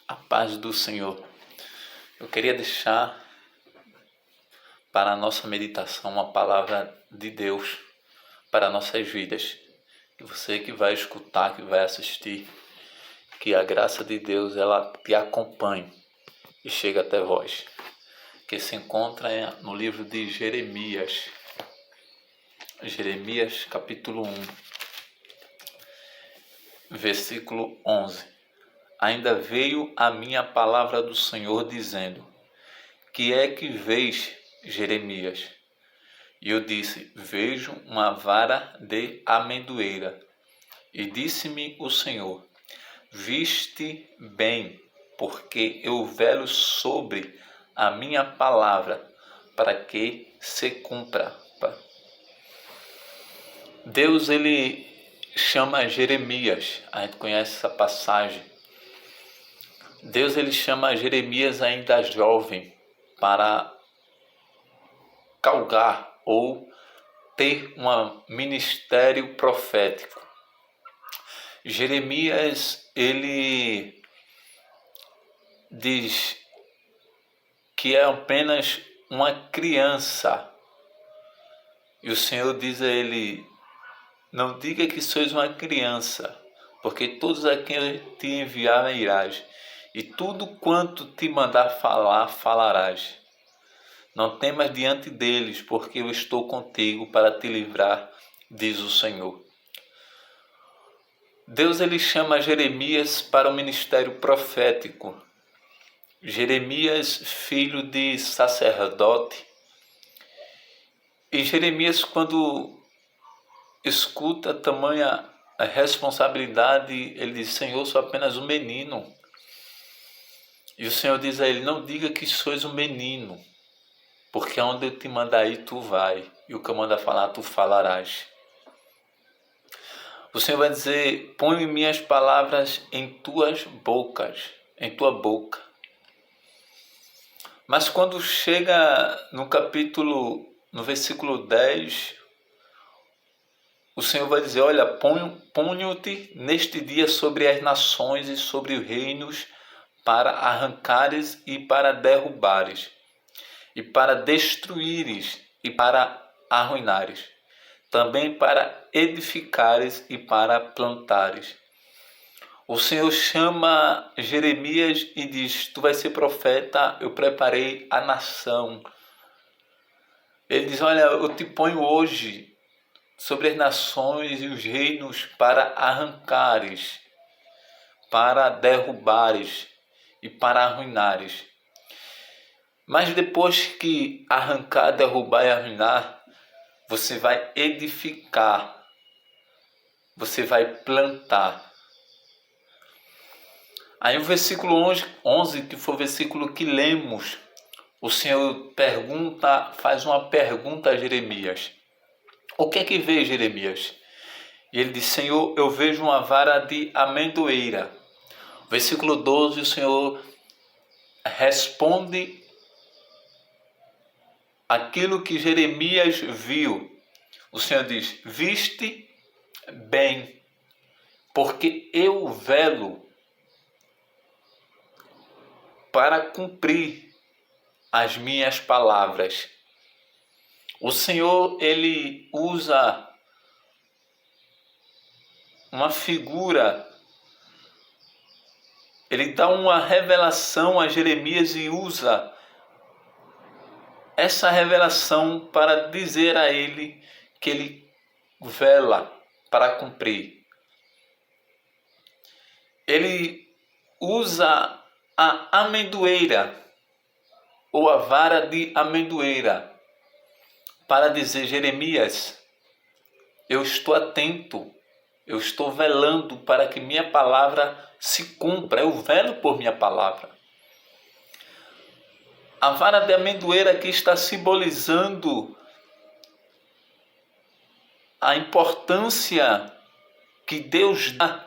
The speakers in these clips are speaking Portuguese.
A paz do Senhor. Eu queria deixar para a nossa meditação uma palavra de Deus para nossas vidas. Que você que vai escutar, que vai assistir, que a graça de Deus ela te acompanhe e chegue até vós. Que se encontra no livro de Jeremias. Jeremias capítulo 1, versículo 11. Ainda veio a minha palavra do Senhor dizendo: que é que vês, Jeremias? E eu disse: vejo uma vara de amendoeira. E disse-me o Senhor: viste bem, porque eu velo sobre a minha palavra, para que se cumpra. Deus, ele chama Jeremias, a gente conhece essa passagem. Deus, ele chama Jeremias ainda jovem para galgar ou ter um ministério profético. Jeremias, ele diz que é apenas uma criança. E o Senhor diz a ele: não diga que sois uma criança, porque todos a quem eu te enviar irás, e tudo quanto te mandar falar, falarás. Não temas diante deles, porque eu estou contigo para te livrar, diz o Senhor. Deus, ele chama Jeremias para o ministério profético. Jeremias, filho de sacerdote. E Jeremias, quando escuta tamanha responsabilidade, ele diz: Senhor, sou apenas um menino. E o Senhor diz a ele: não diga que sois um menino, porque onde eu te mandar ir, tu vai, e o que eu mandar falar, tu falarás. O Senhor vai dizer: põe minhas palavras em tuas bocas, em tua boca. Mas quando chega no versículo 10, o Senhor vai dizer: olha, ponho-te neste dia sobre as nações e sobre os reinos, para arrancares e para derrubares, e para destruíres e para arruinares, também para edificares e para plantares. O Senhor chama Jeremias e diz: tu vais ser profeta, eu preparei a nação. Ele diz: olha, eu te ponho hoje sobre as nações e os reinos para arrancares, para derrubares e para arruinares. Mas depois que arrancar, derrubar e arruinar, você vai edificar, você vai plantar. Aí o versículo 11, que foi o versículo que lemos, o Senhor faz uma pergunta a Jeremias. O que é que vê, Jeremias? E ele diz: Senhor, eu vejo uma vara de amendoeira. Versículo 12, o Senhor responde aquilo que Jeremias viu. O Senhor diz: viste bem, porque eu velo para cumprir as minhas palavras. O Senhor, ele usa uma figura, ele dá uma revelação a Jeremias e usa essa revelação para dizer a ele que ele vela para cumprir. Ele usa a amendoeira ou a vara de amendoeira para dizer: Jeremias, eu estou atento, eu estou velando para que minha palavra se cumpra, eu velo por minha palavra. A vara de amendoeira aqui está simbolizando a importância que Deus dá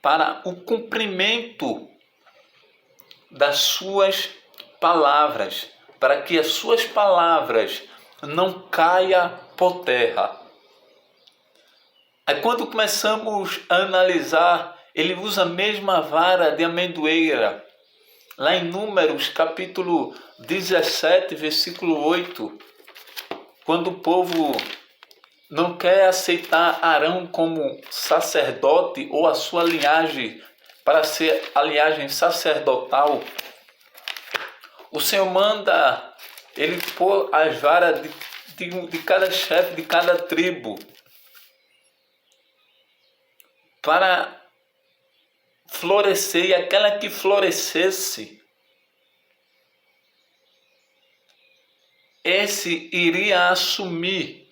para o cumprimento das suas palavras, para que as suas palavras não caiam por terra. Aí quando começamos a analisar, ele usa a mesma vara de amendoeira Lá em Números, capítulo 17, versículo 8, quando o povo não quer aceitar Arão como sacerdote ou a sua linhagem para ser a linhagem sacerdotal, o Senhor manda ele pôr as varas de cada chefe, de cada tribo, para florescer, e aquela que florescesse, esse iria assumir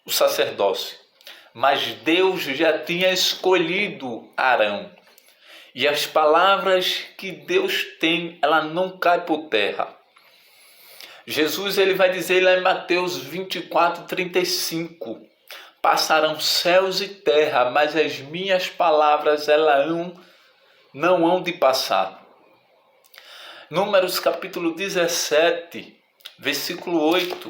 o sacerdócio. Mas Deus já tinha escolhido Arão. E as palavras que Deus tem, ela não cai por terra. Jesus ele vai dizer lá em Mateus 24, 35, passarão céus e terra, mas as minhas palavras não hão de passar. Números capítulo 17, versículo 8,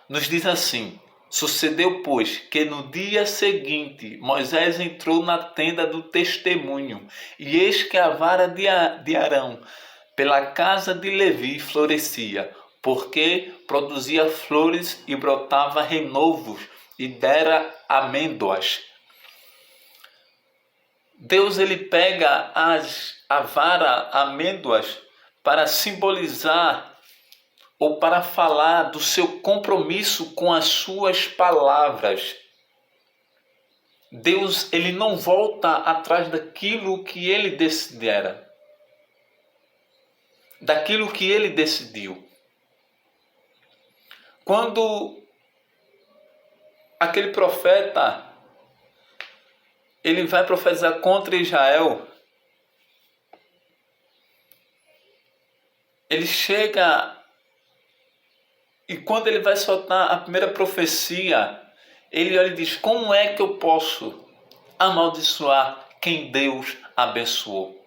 nos diz assim: sucedeu, pois, que no dia seguinte Moisés entrou na tenda do testemunho, e eis que a vara de Arão pela casa de Levi florescia, porque produzia flores e brotava renovos e dera amêndoas. Deus ele pega a vara, amêndoas, para simbolizar ou para falar do seu compromisso com as suas palavras. Deus ele não volta atrás daquilo que ele decidera, daquilo que ele decidiu. Quando aquele profeta ele vai profetizar contra Israel, ele chega e quando ele vai soltar a primeira profecia, ele olha e diz: como é que eu posso amaldiçoar quem Deus abençoou?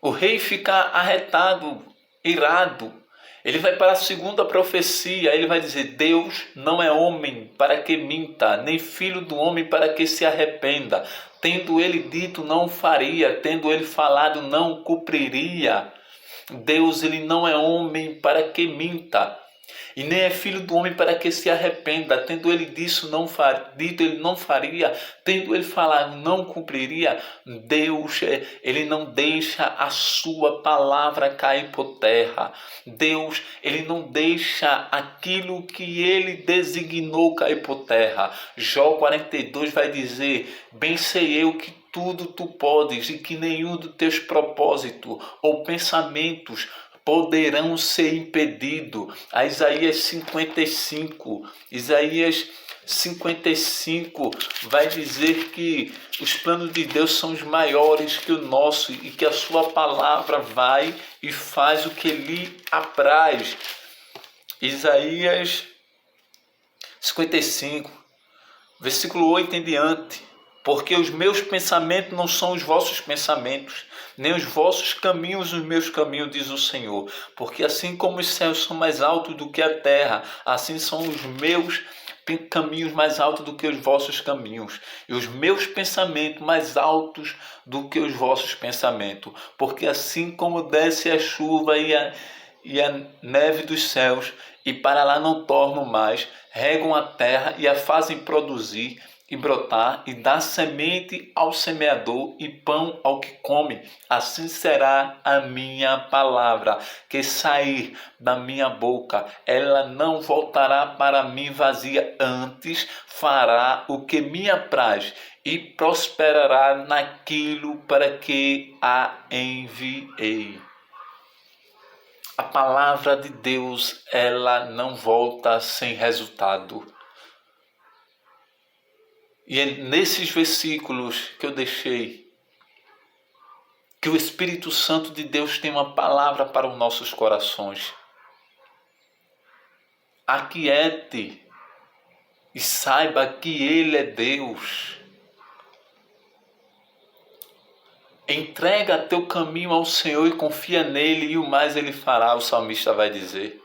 O rei fica arretado, irado. Ele vai para a segunda profecia, ele vai dizer: Deus não é homem para que minta, nem filho do homem para que se arrependa. Tendo ele dito, não faria, tendo ele falado, não cumpriria. Deus ele não é homem para que minta, e nem é filho do homem para que se arrependa. Tendo ele dito, ele não faria, tendo ele falado, não cumpriria. Deus, ele não deixa a sua palavra cair por terra. Deus, ele não deixa aquilo que ele designou cair por terra. Jó 42 vai dizer: bem sei eu que tudo tu podes e que nenhum dos teus propósitos ou pensamentos poderão ser impedidos. A Isaías 55 vai dizer que os planos de Deus são os maiores que o nosso e que a sua palavra vai e faz o que lhe apraz. Isaías 55, versículo 8 em diante: porque os meus pensamentos não são os vossos pensamentos, nem os vossos caminhos os meus caminhos, diz o Senhor. Porque assim como os céus são mais altos do que a terra, assim são os meus caminhos mais altos do que os vossos caminhos, e os meus pensamentos mais altos do que os vossos pensamentos. Porque assim como desce a chuva e a neve dos céus, e para lá não tornam mais, regam a terra e a fazem produzir e brotar, e dá semente ao semeador e pão ao que come, assim será a minha palavra que sair da minha boca. Ela não voltará para mim vazia, antes fará o que me apraz e prosperará naquilo para que a enviei. A palavra de Deus, ela não volta sem resultado. E é nesses versículos que eu deixei que o Espírito Santo de Deus tem uma palavra para os nossos corações. Aquiete e saiba que Ele é Deus. Entrega teu caminho ao Senhor e confia nele, e o mais Ele fará, o salmista vai dizer.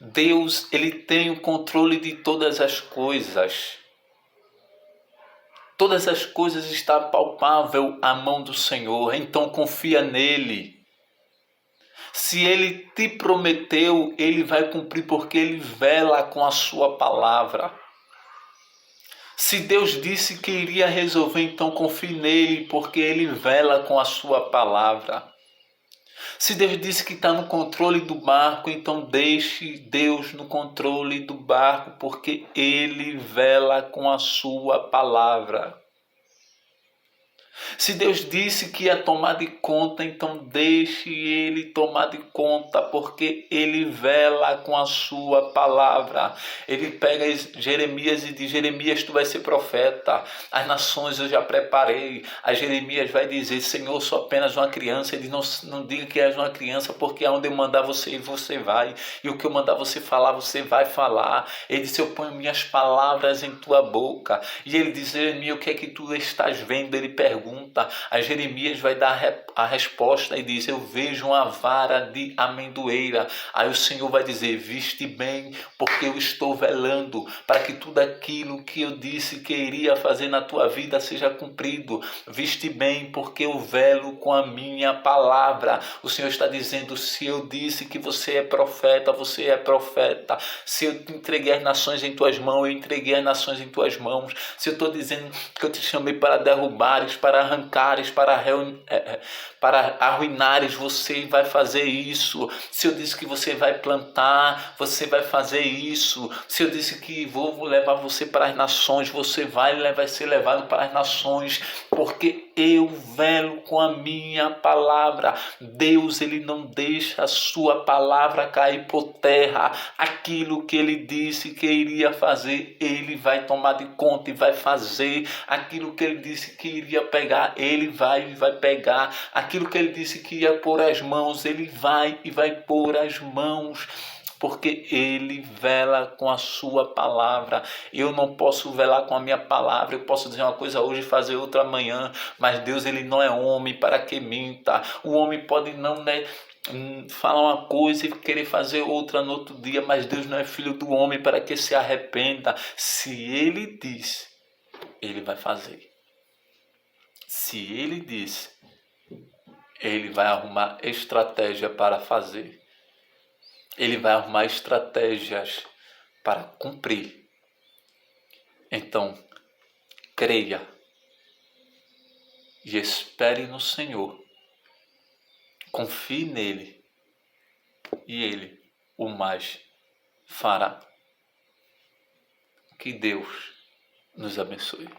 Deus, Ele tem o controle de todas as coisas. Todas as coisas está palpável à mão do Senhor, então confia nele. Se ele te prometeu, ele vai cumprir, porque ele vela com a sua palavra. Se Deus disse que iria resolver, então confie nele, porque ele vela com a sua palavra. Se Deus disse que está no controle do barco, então deixe Deus no controle do barco, porque ele vela com a sua palavra. Se Deus disse que ia tomar de conta, então deixe ele tomar de conta, porque ele vela com a sua palavra. Ele pega Jeremias e diz: Jeremias, tu vais ser profeta, as nações eu já preparei. A Jeremias vai dizer: Senhor, sou apenas uma criança. Ele diz: não diga que és uma criança, porque aonde eu mandar você ir, você vai, e o que eu mandar você falar, você vai falar. Ele disse: eu ponho minhas palavras em tua boca. E ele diz: Jeremias, o que é que tu estás vendo? Ele pergunta. A Jeremias vai dar a resposta e diz: eu vejo uma vara de amendoeira. Aí o Senhor vai dizer: viste bem, porque eu estou velando para que tudo aquilo que eu disse que iria fazer na tua vida seja cumprido. Viste bem, porque eu velo com a minha palavra. O Senhor está dizendo: se eu disse que você é profeta, você é profeta. Se eu te entreguei as nações em tuas mãos, eu entreguei as nações em tuas mãos. Se eu estou dizendo que eu te chamei para derrubares, para arrancares, para arruinares, você vai fazer isso. Se eu disse que você vai plantar, você vai fazer isso. Se eu disse que vou levar você para as nações, você vai ser levado para as nações, porque eu velo com a minha palavra. Deus, ele não deixa a sua palavra cair por terra. Aquilo que ele disse que iria fazer, ele vai tomar de conta e vai fazer. Aquilo que ele disse que iria pegar, ele vai pegar. Aquilo que ele disse que ia pôr as mãos, ele vai pôr as mãos. Porque ele vela com a sua palavra. Eu não posso velar com a minha palavra. Eu posso dizer uma coisa hoje e fazer outra amanhã. Mas Deus, ele não é homem para que minta. O homem pode não, falar uma coisa e querer fazer outra no outro dia. Mas Deus não é filho do homem para que se arrependa. Se ele disse, ele vai fazer. Se ele disse, ele vai arrumar estratégia para fazer. Ele vai arrumar estratégias para cumprir. Então, creia e espere no Senhor. Confie nele e ele o mais fará. Que Deus nos abençoe.